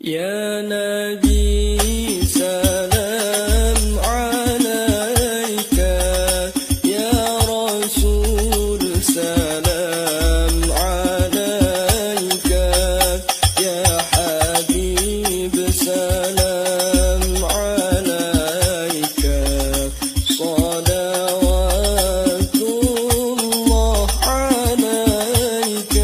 يا نبي سلام عليك، يا رسول سلام عليك، يا حبيب سلام عليك، صلوات الله عليك.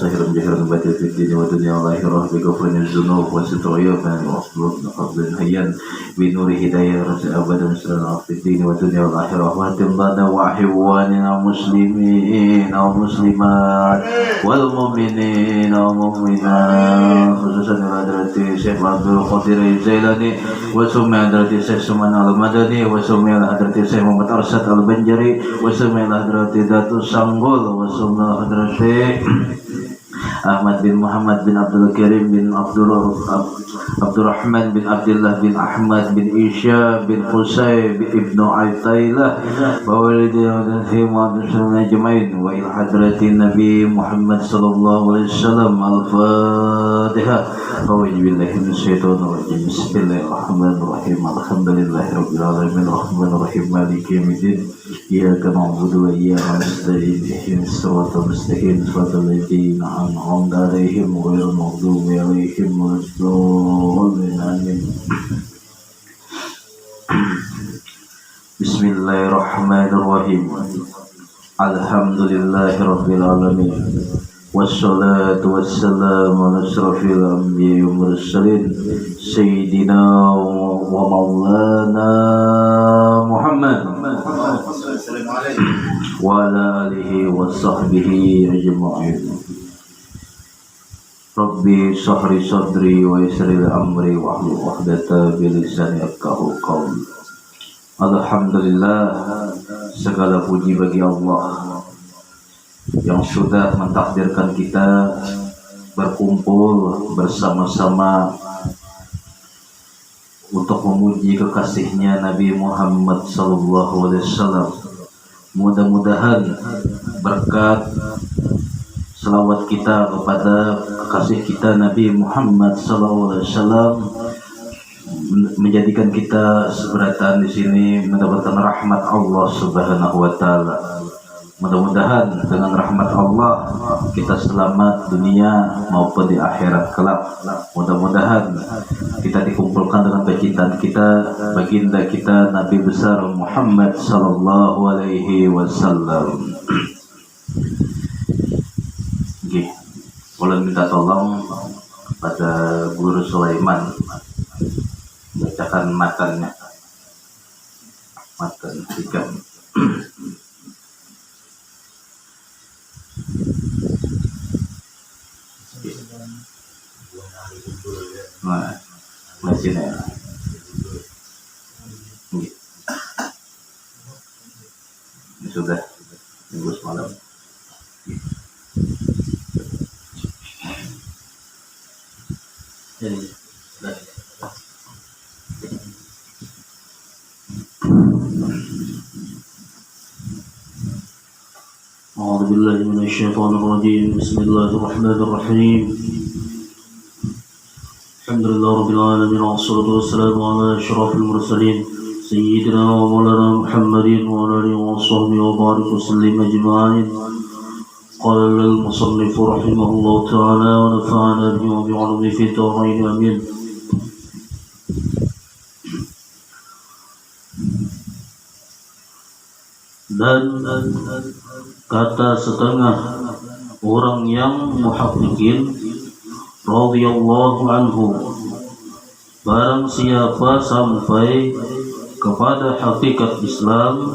سهرا جهرا باتت في الدين والدنيا ظاهرة بغفر الذنوب وستر عيوب واصبر بفضل هيا بنور هداية رجاء أبدا سرنا في الدين والدنيا والآخرة واهتم لنا وأحواننا مسلمين ومسلمات والمؤمنين والمؤمنات خصوصا حضرة الشيخ عبد القادر الجيلاني وسمي حضرة الشيخ سمان المدني وسمي حضرة الشيخ محمد أرشد البنجري وسمي حضرة داتو Sanggul وسمي حضرة Ahmad bin Muhammad bin Abdul Karim bin Abdurrahman bin Abdullah bin Ahmad bin Isya bin Qusay bin Ibnu Aitailah wa walidina wa muslimin ajmain wa ila hadratin Nabi Muhammad sallallahu alaihi wasallam. Al-Fatihah. A'udzu billahi minasyaitonir rajim. Bismillahirrahmanirrahim. Alhamdulillahirabbil alamin arrahmanir rahim maliki yaumiddin. Iyyaka na'budu wa iyyaka nasta'in. Ihdinas siratal mustaqim siratal ladzina an'amta 'alaihim ghairil maghdubi 'alaihim waladdallin. Amin. Bismillahirrahmanirrahim. Alhamdulillahirabbil alamin. Wassalatu wassalamu ala asyrafil anbiya'i wal mursalin sayyidina wa maulana Muhammad wa ala alihi wa sahbihi ajma'in. Rabbi shrah sadri wa yassir li amri wahlul 'uqdatam min lisani yafqahu qawli. Alhamdulillah, segala puji bagi Allah yang sudah mentakdirkan kita berkumpul bersama-sama untuk memuji kekasihnya Nabi Muhammad sallallahu alaihi wasallam. Mudah-mudahan berkat selawat kita kepada kekasih kita Nabi Muhammad sallallahu alaihi wasallam menjadikan kita seberatan di sini mendapatkan rahmat Allah Subhanahu wa taala. Mudah-mudahan dengan rahmat Allah kita selamat dunia maupun di akhirat kelak. Mudah-mudahan kita dikumpulkan dengan kecintaan kita baginda kita Nabi besar Muhammad sallallahu alaihi wasallam. Oke, boleh minta tolong pada Guru Sulaiman bacakan matannya. Matan tiga. Nah, masih ya. Ini sudah minggu semalam. Ini sudah. أعوذ بالله من الشيطان الرجيم. بسم الله الرحمن الرحيم. الحمد لله رب العالمين والصلاة والسلام على أشرف المرسلين سيدنا ومولانا محمد وعلى آله وصحبه وبارك وسلم أجمعين. قال المصنف رحمه الله تعالى ونفعنا به وبعلومه في الدارين آمين. Dan kata setengah orang yang muhaqqiqin radhiyallahu anhu, barang siapa sampai kepada hakikat Islam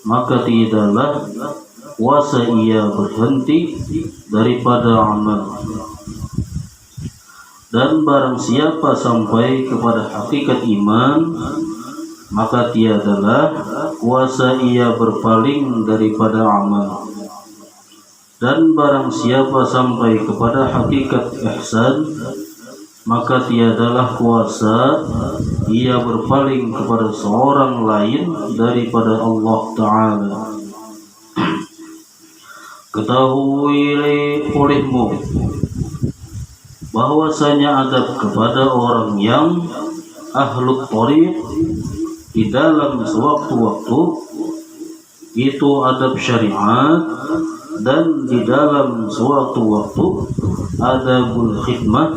maka tidaklah puasa ia berhenti daripada amal. Dan barang siapa sampai kepada hakikat iman maka tiadalah kuasa ia berpaling daripada amal. Dan barang siapa sampai kepada hakikat ihsan, maka tiadalah kuasa ia berpaling kepada seorang lain daripada Allah Ta'ala. Ketahui olehmu bahwasanya adab kepada orang yang ahlu thariq di dalam sewaktu-waktu itu adab syariat, dan di dalam suatu waktu adabul khidmah,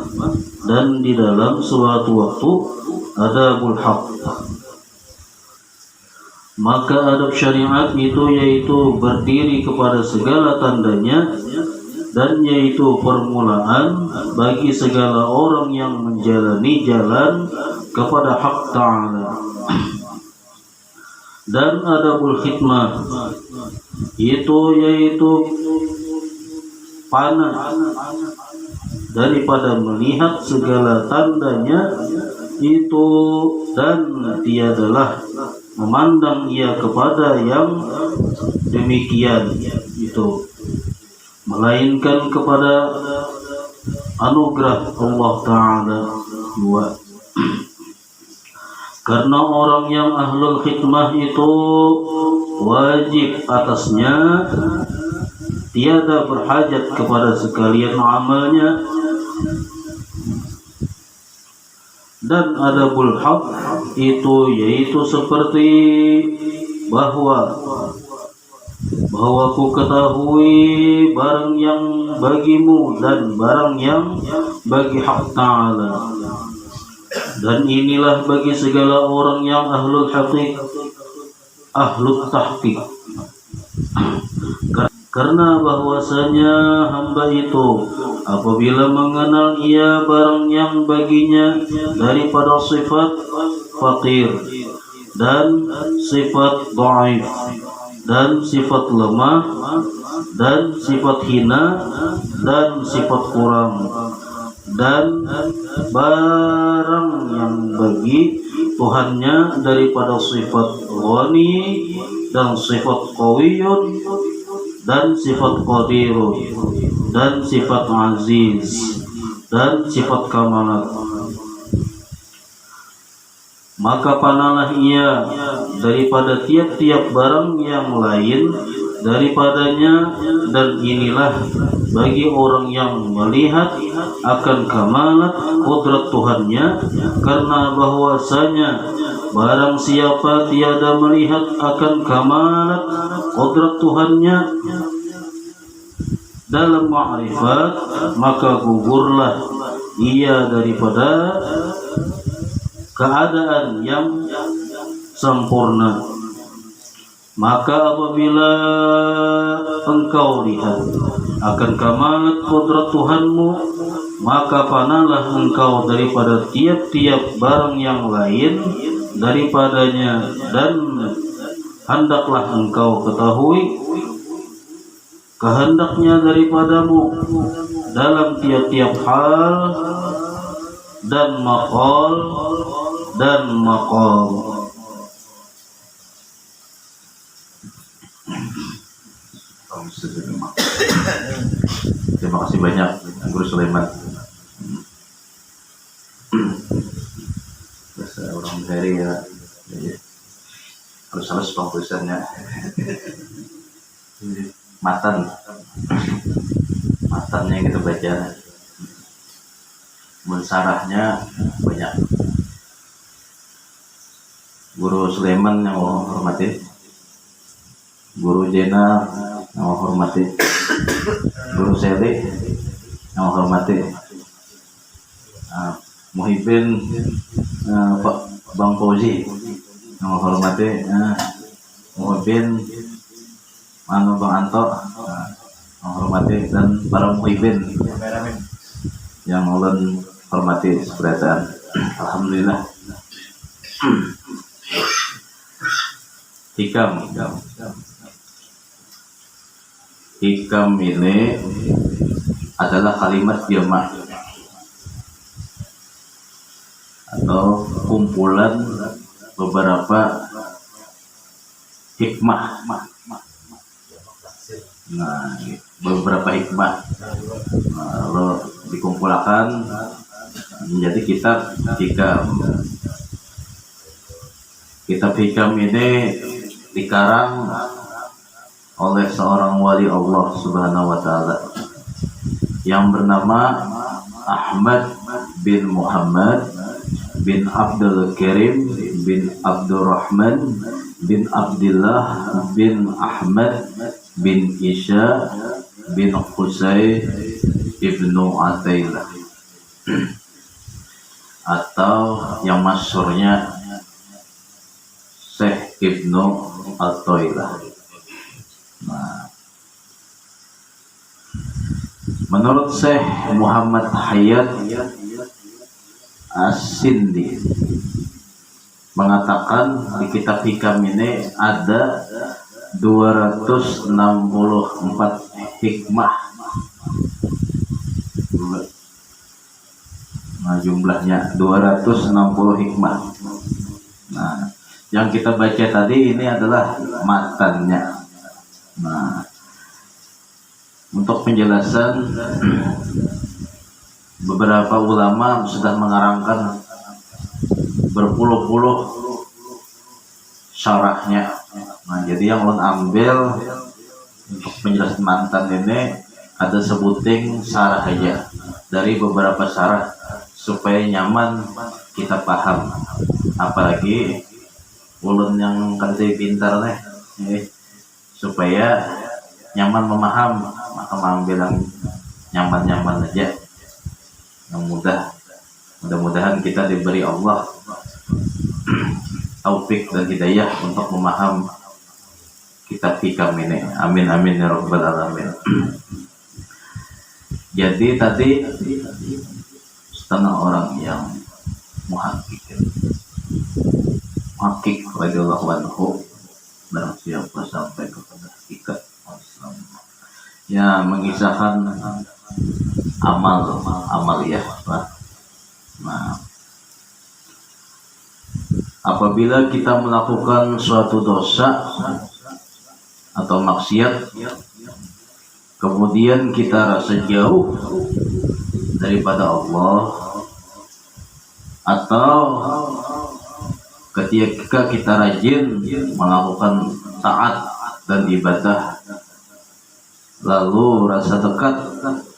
dan di dalam suatu waktu adabul haq. Maka adab syariat itu yaitu berdiri kepada segala tandanya, dan yaitu permulaan bagi segala orang yang menjalani jalan kepada hak ta'ala. Dan adabul khidmah itu yaitu panah daripada melihat segala tandanya itu, dan tiadalah memandang ia kepada yang demikian itu, melainkan kepada anugerah Allah Ta'ala dua. Karena orang yang ahlul khidmah itu wajib atasnya tiada berhajat kepada sekalian amalnya. Dan adabul haq itu yaitu seperti bahwa ku ketahui barang yang bagimu dan barang yang bagi hak ta'ala. Dan inilah bagi segala orang yang ahlul haqiq, ahlul tahqiq. Karena bahwasanya hamba itu apabila mengenal ia barang yang baginya daripada sifat fakir dan sifat dhaif dan sifat lemah dan sifat hina dan sifat kurang, dan barang yang bagi Tuhannya daripada sifat ghani dan sifat qawiyun dan sifat qadirun dan sifat aziz dan sifat kamalat, maka panalah ia daripada tiap-tiap barang yang lain daripadanya. Dan inilah bagi orang yang melihat akan kamalat kudrat Tuhannya, karena bahwasanya barang siapa tiada melihat akan kamalat kudrat Tuhannya dalam ma'rifat, maka gugurlah ia daripada keadaan yang sempurna. Maka apabila engkau lihat akan kamalat kudrat Tuhanmu, maka panalah engkau daripada tiap-tiap barang yang lain daripadanya, dan hendaklah engkau ketahui kehendaknya daripadamu dalam tiap-tiap hal dan maqal dan maqam. Terima kasih banyak Guru Sulaiman. Bahasa orang Bihari ya, harus pembahasannya matannya yang kita baca, mensarahnya banyak. Guru Sulaiman yang Allah hormati, Guru Jena yang Allah hormati, Guru Seli yang Allah hormati, Muhibin, Pak Bang Fauzi yang Allah hormati, Muhibin, Bang Anto yang Allah hormati, dan para Muhibin yang Allah hormati sekalian. Alhamdulillah. Hikam ini adalah kalimat jamak atau kumpulan beberapa hikmah. Nah, beberapa hikmah lalu dikumpulkan menjadi kitab hikam. Kitab hikam ini dikarang oleh seorang wali Allah Subhanahu wa taala yang bernama Ahmad bin Muhammad bin Abdul Karim bin Abdurrahman bin Abdullah bin Ahmad bin Isya bin Qusay ibnu Atailah, atau yang masyhurnya Syekh Ibnu Atailah. Nah, menurut Syekh Muhammad Hayat As-Sindi mengatakan di kitab hikam ini ada 264 hikmah. Nah, jumlahnya 260 hikmah. Nah, yang kita baca tadi ini adalah matannya. Nah, untuk penjelasan, beberapa ulama sudah mengarangkan berpuluh-puluh syarahnya. Nah, jadi yang ulun ambil untuk penjelasan mantan ini ada sebuting syarah aja dari beberapa syarah supaya nyaman kita paham. Apalagi ulun yang kerja pintar supaya nyaman memaham, maka mengambil yang nyaman-nyaman aja, yang mudah. Mudah-mudahan kita diberi Allah taufik dan hidayah untuk memaham kitab hikam ini. Amin amin ya rabbal alamin. Jadi tadi setengah orang yang muhakkik radhiyallahu anhu, barang siapa sampai kepada hakikat Islam, ya mengisahkan amaliyah. Nah, apabila kita melakukan suatu dosa atau maksiat, kemudian kita rasa jauh daripada Allah, atau ketika kita rajin melakukan taat dan ibadah, lalu rasa dekat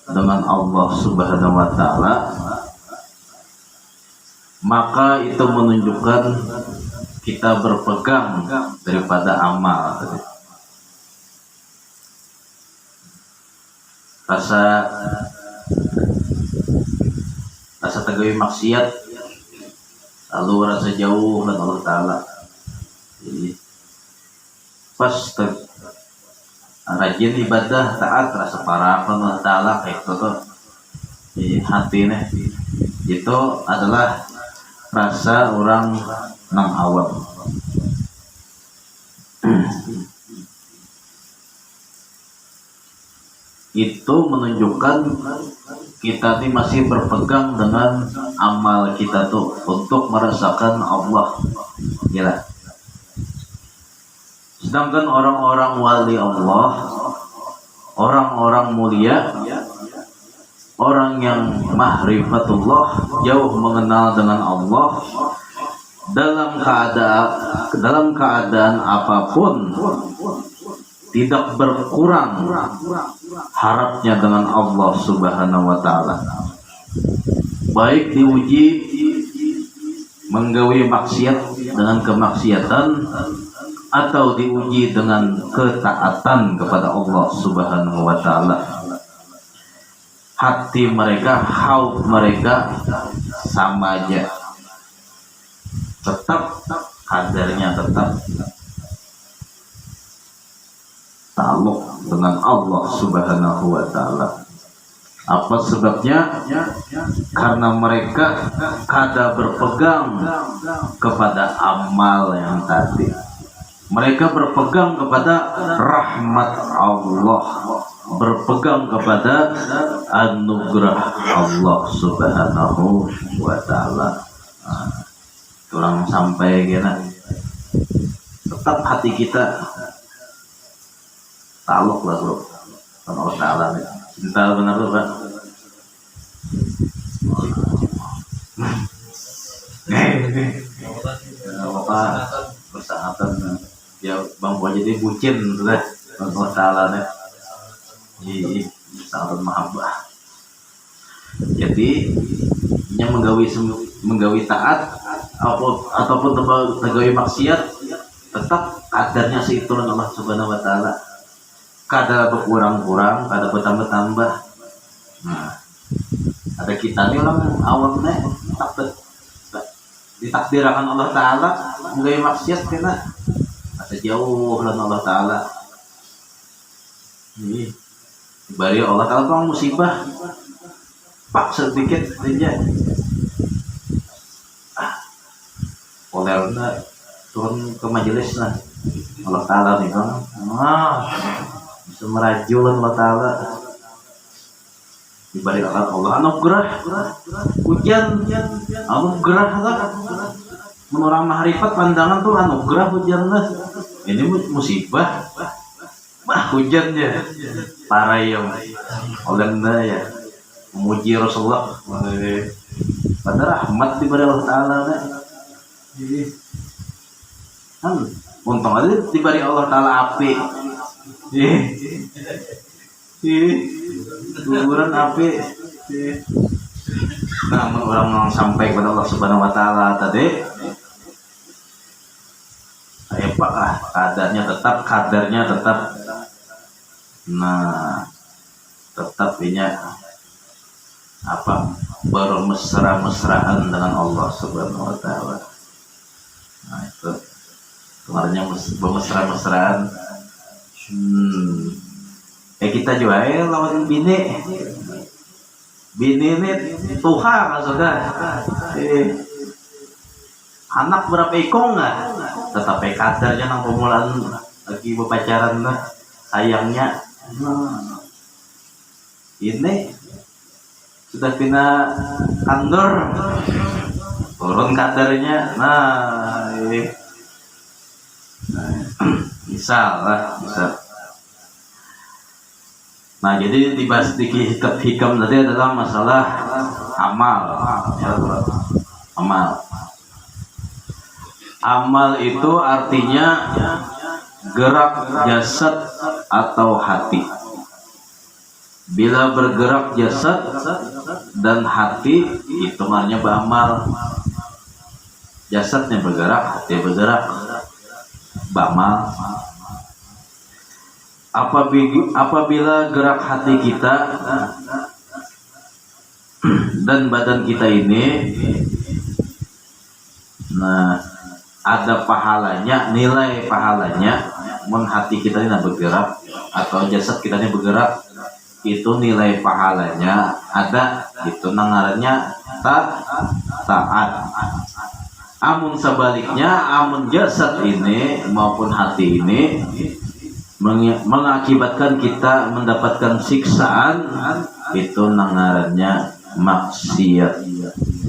dengan Allah Subhanahu wa taala, maka itu menunjukkan kita berpegang daripada amal. Rasa tegawi maksiat, lalu rasa jauh dengan Allah Ta'ala. Jadi, pas rajin ibadah, taat, rasa parah Allah Ta'ala kayak itu tuh di hati nih. Itu adalah rasa orang nang awam. Itu menunjukkan kita ini masih berpegang dengan amal kita tuh untuk merasakan Allah. Gila. Sedangkan orang-orang wali Allah, orang-orang mulia, orang yang mahrifatullah, jauh mengenal dengan Allah, dalam keadaan apapun tidak berkurang harapnya dengan Allah Subhanahu wa taala. Baik diuji menggawi maksiat dengan kemaksiatan, atau diuji dengan ketaatan kepada Allah Subhanahu wa taala. Hati mereka, haud mereka sama aja. Tetap kadarnya, tetap ta'alluq dengan Allah Subhanahu wa taala. Apa sebabnya? Karena mereka kada berpegang kepada amal yang tadi. Mereka berpegang kepada rahmat Allah, berpegang kepada anugerah Allah Subhanahu wa taala. Kurang sampai gini. tetap hati kita taluk lah bro sama Allah Ta'ala nih. Cinta benar tuh Pak. Apa persahabatan ya bang gua jadi bucin sudah Allah Ta'ala nih. Sahabat mahabbah. Jadi yang menggawi taat ataupun menggawi maksiat tetap kadarnya seitulah Allah Subhanahu wa taala. Kadar berkurang-kurang, kadar bertambah-tambah. Nah, ada kita nih orang awamnya ditakdirkan Allah taala menggawi maksiat kena ada jauh lan Allah taala. Bari Allah taala tuh musibah pak sedikit aja polerna turun ke majelis lah Allah Ta'ala nih kan bisa merajulan Allah Ta'ala dibalik Allah anugerah hujan anugerah lah menurut mahrifat pandangan tuh anugerah hujan lah ini musibah hujannya para yang olehna ya memuji Rasulullah pada rahmat diberi Allah Ta'ala kan untung aja diberi Allah Ta'ala api guguran api namun orang sampai kepada Allah Subhanahu wa Ta'ala tadi kadarnya tetap nah tetap ini bermesra-mesraan dengan Allah Subhanahu wa Ta'ala. Nah itu kemarinnya bermesra-mesraan. Kita juga lawan bini ini Tuhan maksudnya. Anak berapa ekor nggak? Tetapi kadarnya nang pemulaan lagi berpacaran sayangnya. Ini sudah kena kantor turun kadarnya misal nah jadi dibahas di hikam tadi adalah masalah amal itu artinya gerak jasad atau hati. Bila bergerak jasad dan hati itu maknanya beramal. Jasadnya bergerak, hati bergerak, beramal. Apabila gerak hati kita dan badan kita ini, nah ada pahalanya, nilai pahalanya, menghati kita ini bergerak atau jasad kita ini bergerak. Itu nilai pahalanya ada itu nangarannya taat. Amun sebaliknya amun jasad ini maupun hati ini mengakibatkan kita mendapatkan siksaan itu nangarannya maksiat.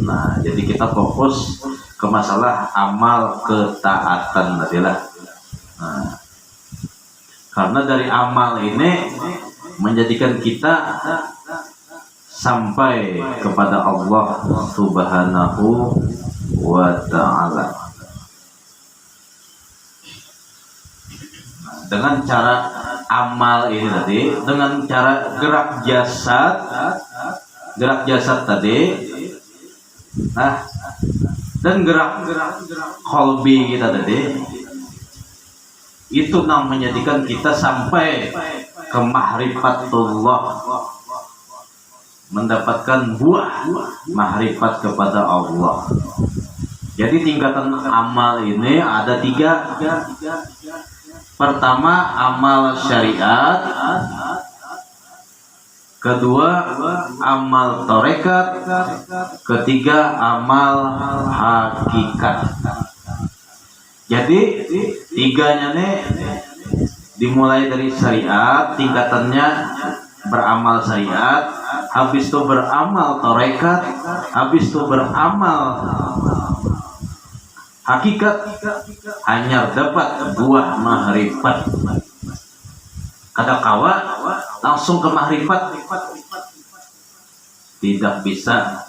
Nah jadi kita fokus ke masalah amal ketaatan adalah karena dari amal ini menjadikan kita sampai kepada Allah Subhanahu wa Ta'ala dengan cara amal ini tadi, dengan cara gerak jasad tadi, dan gerak qalbi kita tadi, itu menjadikan kita sampai ke mahrifatullah, mendapatkan buah mahrifat kepada Allah. Jadi tingkatan amal ini ada 3. Pertama amal syariat, kedua amal tarekat, ketiga amal hakikat. Jadi 3-nya nih dimulai dari syariat, tingkatannya beramal syariat, habis itu beramal tarekat, habis itu beramal hakikat hanya dapat buah mahrifat. Kada kawa langsung ke mahrifat tidak bisa.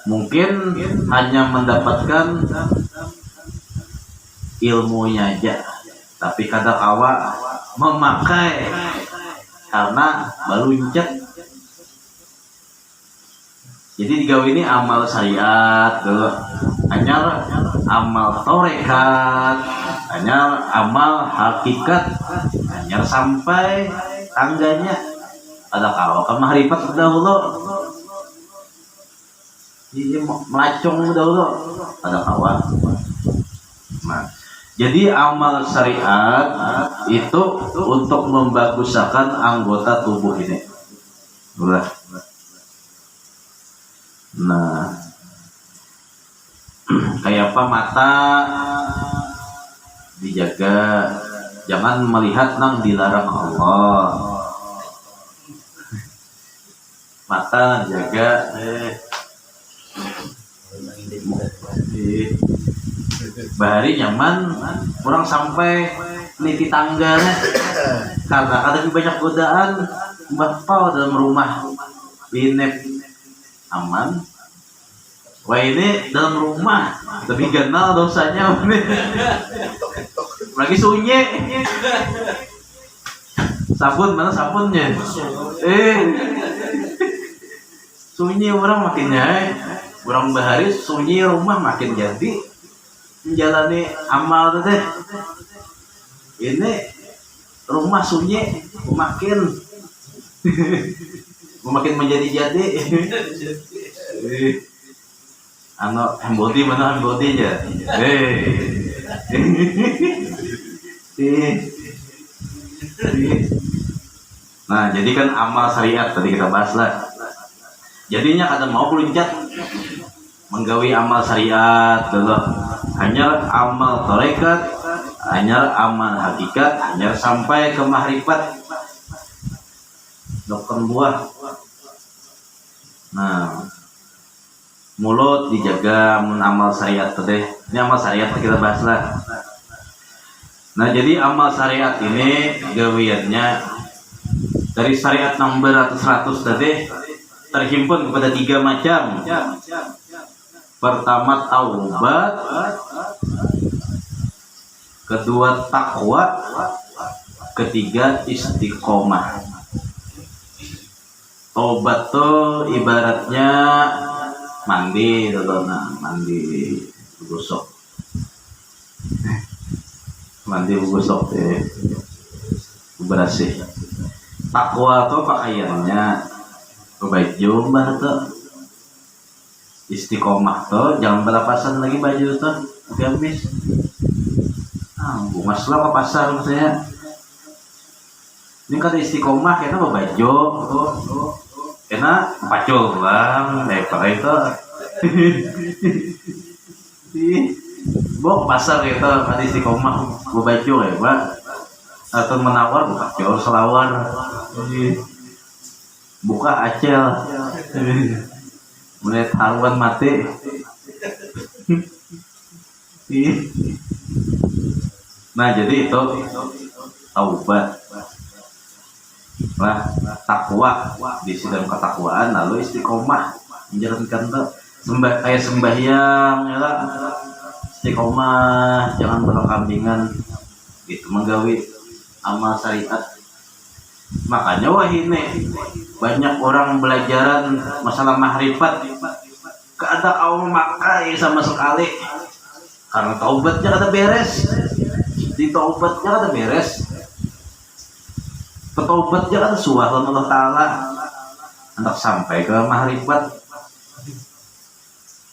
Mungkin hanya mendapatkan ilmunya aja, tapi kada kawa memakai karena baru incet. Jadi digawe ini amal syariat dulu, hanya amal torekat, hanya amal hakikat, hanya sampai tangganya ada kawa ke mahrifat dahulu. Jadi melacung dahulu ada kawa. Nah, jadi amal syariat itu untuk membaguskan anggota tubuh ini. Ulah. Nah, kayak apa mata dijaga, jangan melihat nang dilarang Allah. Mata jaga, bahari nyaman, orang sampai niti tangganya, karena ada banyak godaan, bapak dalam rumah binep aman. Wah ini dalam rumah tapi kenal dosanya lagi sunyi. Sabun mana sabunnya? Sunyi orang makin nyai, orang bahari sunyi rumah makin jadi menjalani amal teh. Ini rumah sunyi makin menjadi-jadi. Hembodi mana hembodinya? Nah, jadi kan amal syariat tadi kita bahas lah. Jadinya kada mau peluncat menggawi amal syariat dulu. Hanya amal tarekat, hanya amal hakikat, hanya sampai ke mahrifat. Dokter buah. Nah, mulut dijaga, amal syariat teh. Ini amal syariat kita bahas lah. Nah, jadi amal syariat ini gawiannya dari syariat nomor 100 tadi terhimpun kepada 3 macam. Pertama taubat, kedua takwa, ketiga istiqomah. Taubat tuh ibaratnya mandi, mandi gosok, bersih. Takwa tuh pakaiannya, baju tuh. Istiqomah tuh jangan berlepasan lagi baju tuh, habis. Bungas lah ke pasar misalnya. Ini kata istiqomah kita baju tuh. Kena pacul lang, lepas itu. Bawa pasar itu kata istiqomah baju ya, Pak. Atau menawar buka jual selawar. Buka acel. Melihat haruan mati. Nah, jadi itu taubat. Nah, takwa di dalam ketakwaan, lalu istiqomah menjalankan kayak sembahyang ya lah. Istiqomah, jangan berkambingan gitu, menggawi amal syariat. Makanya wah ini banyak orang belajaran masalah mahrifat kada kau memakai sama sekali karena taubatnya kada beres. Di taubatnya kada beres, petaubatnya kada suah Allah Ta'ala hendak sampai ke mahrifat.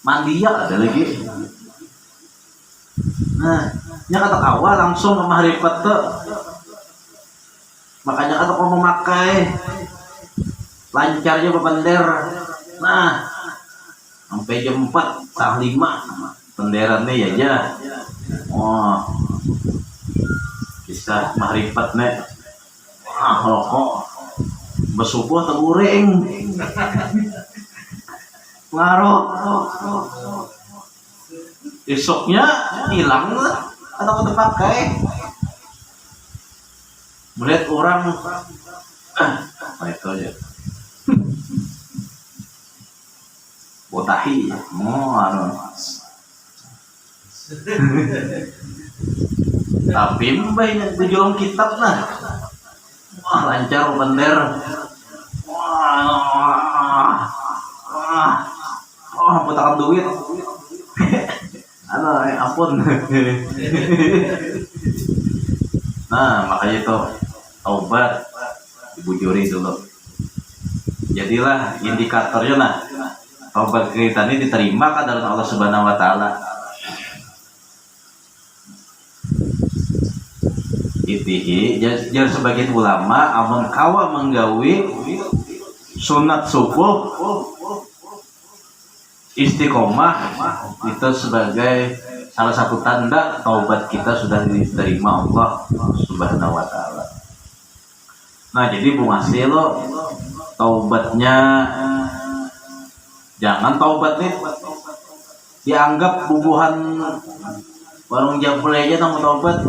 Mandiya ada lagi. Nah, nya kata kawa langsung ke mahrifat tuh. Makanya kata kau memakai lancarnya bepender. Nah, sampai jam 4 setengah 5 penderannya ya aja. Oh, bisa mahrifat nek. Rokok bersubuh terguring. Ngaruh. Esoknya hilang atau terpakai. Melihat orang itu aja botahi tapi banyak tujuan kitab nah lancar bener putakan duit ampun. Nah makanya itu taubat dibujuri dulu, jadilah indikatornya nah taubat kita ini diterima kan dari Allah Subhanahu wa taala. Itihi jar sebagian ulama amun kawa menggawi sunat subuh istiqomah itu sebagai salah satu tanda taubat kita sudah diterima Allah Subhanahu wa taala. Nah, jadi Bung Asli lo taubatnya jangan taubat nih dianggap bubuhan warung jambul aja nang taubat.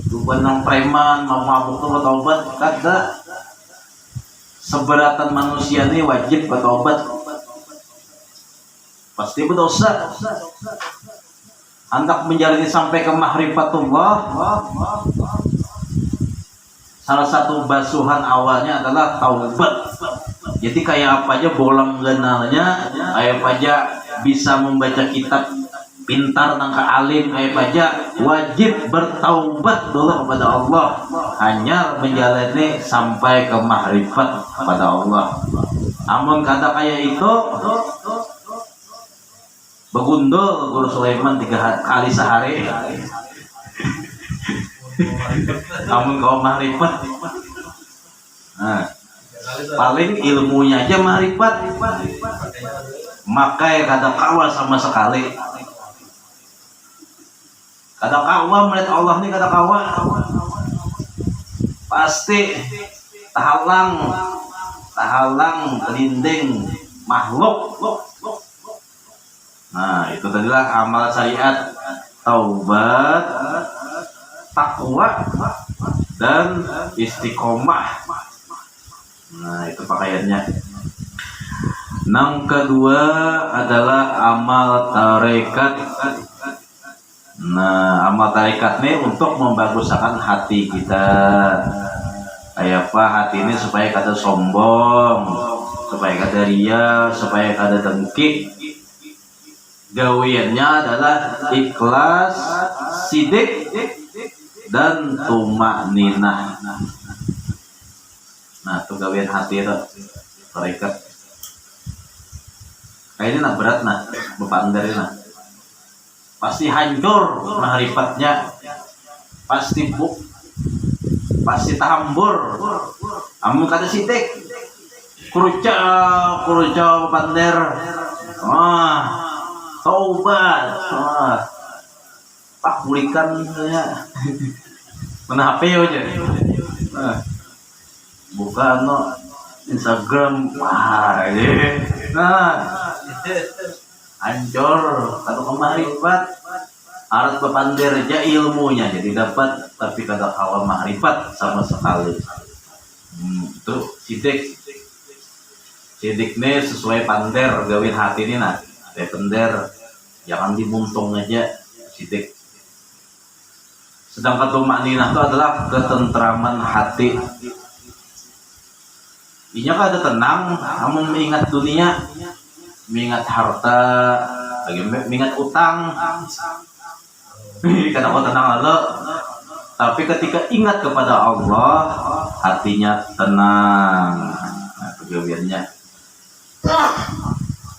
Bukan nang preman mabuk tuh taubat kada. Seberatan manusia nih wajib bertaubat. Pasti berdosa. Hendak menjalani sampai ke mahrifatullah. Salah satu basuhan awalnya adalah taubat. Jadi kayak apa aja bolang ganalnya, kayak apa aja bisa membaca kitab pintar nang alim, kayak apa aja wajib bertaubat dulu kepada Allah. Hanya menjalani sampai ke mahrifat kepada Allah. Amun kata kayak itu begundul Guru Sulaiman 3 kali sehari. Amun kau mahrifat, nah, paling ilmunya aja mahrifat, makai kada kawal sama sekali. Kada kawal melihat Allah nih, kada kawal, pasti tahalang gelinding makhluk. Nah itu tadilah amal syariat taubat, takwa dan istiqomah. Nah itu pakaiannya. Yang kedua adalah amal tarekat. Nah amal tarekat ini untuk membaguskan hati kita. Kayak apa hati ini supaya kada sombong, supaya kada ria, supaya kada dengki. Gawiannya adalah ikhlas, sidik, dan tumakninah. Nah, itu gawian hati itu tarekat. Kayak ini nah berat nah, bapak andari nah. Pasti hancur mahrifatnya, pasti tahambur. Amun kata sidik, kuruca pander. Taubat, pak bulikan ya, mana HP aja, buka no Instagram, hancur, atau kemarifat, alat bepander aja ilmunya jadi dapat, tapi kagak kawan makrifat sama sekali. Itu sidik nih sesuai pander gawin hati ini nah. Pender jangan dibuntung aja sidik. Sedangkan tumakninah itu adalah ketentraman hati. Inya kan ada tenang, kamu mengingat dunia, mengingat harta, mengingat utang. Karena kau tenang lalu, tapi ketika ingat kepada Allah, hatinya tenang. Nah, kegawiannya.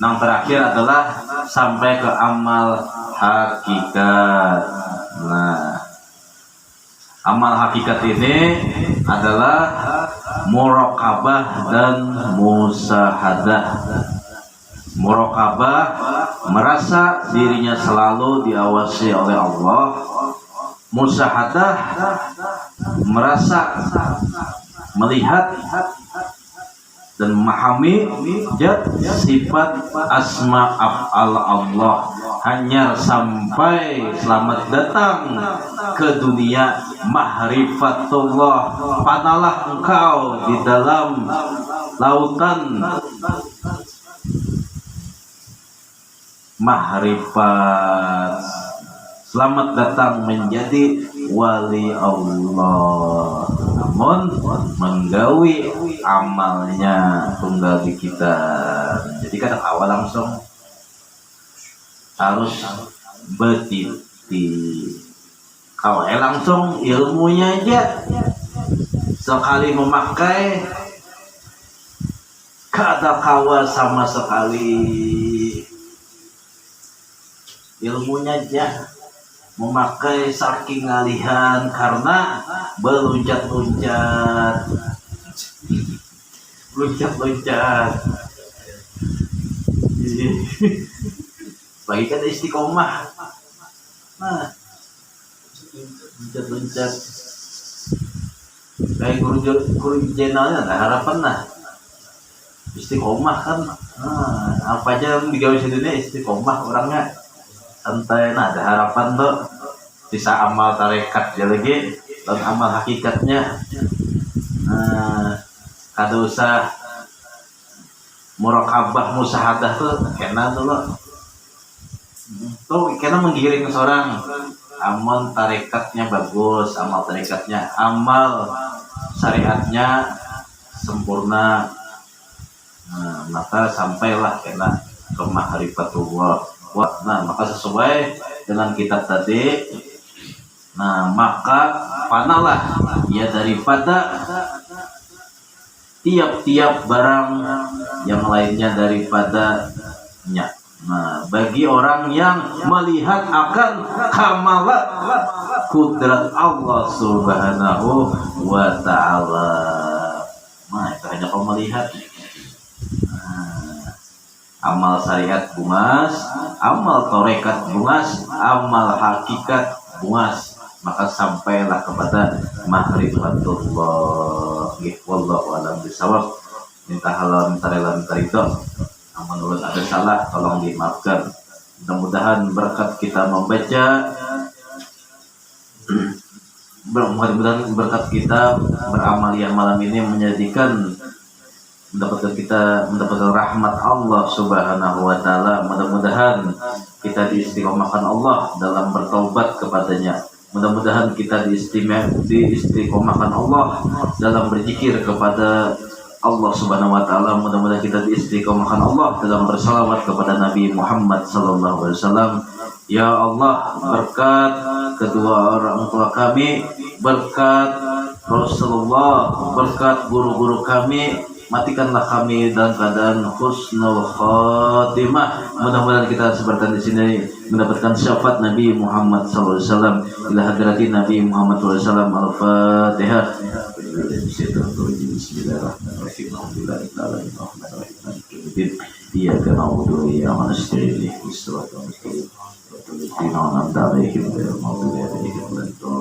Yang terakhir adalah sampai ke amal hakikat. Nah, amal hakikat ini adalah muraqabah dan musahadah. Muraqabah merasa dirinya selalu diawasi oleh Allah. Musahadah merasa melihat dan memahami sifat asma af'al Allah, hanya sampai selamat datang ke dunia mahrifatullah. Panalah engkau di dalam lautan mahrifat, selamat datang menjadi wali Allah. Namun menggawi amalnya tunggal di kita. Jadi kadang awal langsung harus betiti. Kalau langsung ilmunya aja sekali memakai kada kawa sama sekali. Ilmunya aja memakai saking ngalihan karena berluncat-luncat. Bagikan istiqomah. Nah, loncat-loncat. Kayak guru jenalnya ada harapan lah. Istiqomah kan. Nah, apa aja yang digawe di dunia istiqomah orangnya. Santai, nah ada harapan tuh bisa amal tarekat dia lagi dan amal hakikatnya. Kada usah murakabah musahadah tuh kena tuh loh. Tuh kena menggiring seorang amal tarekatnya bagus, amal tarekatnya, amal syariatnya sempurna. Maka sampailah kena ke mahrifatullah. Nah, maka sesuai dengan kitab tadi. Nah, maka panalah ya daripada tiap-tiap barang yang lainnya daripadanya. Nah, bagi orang yang melihat akan kamalat kudrat Allah Subhanahu wa ta'ala. Nah, itu hanya kau melihat. Amal syariat bungas, amal tarekat bungas, amal hakikat bungas, maka sampailah kepada mahrifatullah. Wallahu a'lam bishawab. Minta halal, minta rela, minta ridho. Namun ulun ada salah, tolong dimaafkan. Mudah-mudahan berkat kita membaca, mudah-mudahan berkat kita beramal yang malam ini menjadikan mendapatkan rahmat Allah Subhanahu wa ta'ala. Mudah-mudahan kita diistiqomahkan Allah dalam bertaubat kepadanya. Mudah-mudahan kita diistiqomahkan Allah dalam berzikir kepada Allah Subhanahu wa ta'ala. Mudah-mudahan kita diistiqomahkan Allah dalam bersalawat kepada Nabi Muhammad sallallahu alaihi wasallam. Ya Allah, berkat kedua orang tua kami, berkat Rasulullah, berkat guru-guru kami, matikanlah kami dalam keadaan husnul khatimah. Mudah-mudahan kita sebarkan di sini mendapatkan syafaat Nabi Muhammad sallallahu alaihi wasallam. Ila hadratin Nabi Muhammad sallallahu alaihi wasallam. Al-Fatihah. Bismillahirrahmanirrahim. Iyyaka na'budu wa iyyaka nasta'in. Ihdinas siratal mustaqim. Wa la ilaha illa anta